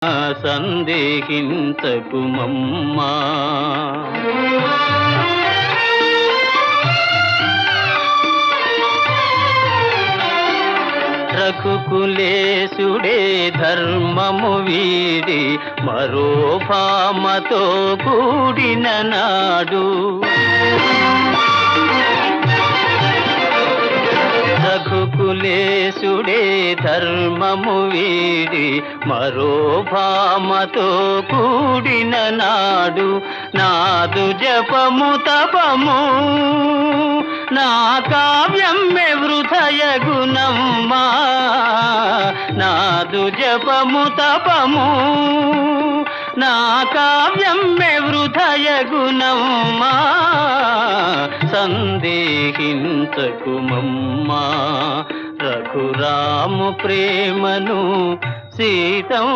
సందేహించకుమమ్మా. రఘుకులేశుడే ధర్మము వీడి మరో భామతో కూడిన నాడు, రఘుకులేశుడే ధర్మము వీడి మరో భామతో కూడిన నాడు, నాదు జపము తపము నా కావ్యం వృథయగునమ్మా. నాదు జపము తపము నా కావ్యం వృథయగునమ్మా. సందేహించకుమమ్మా. రఘురాము ప్రేమను సీతం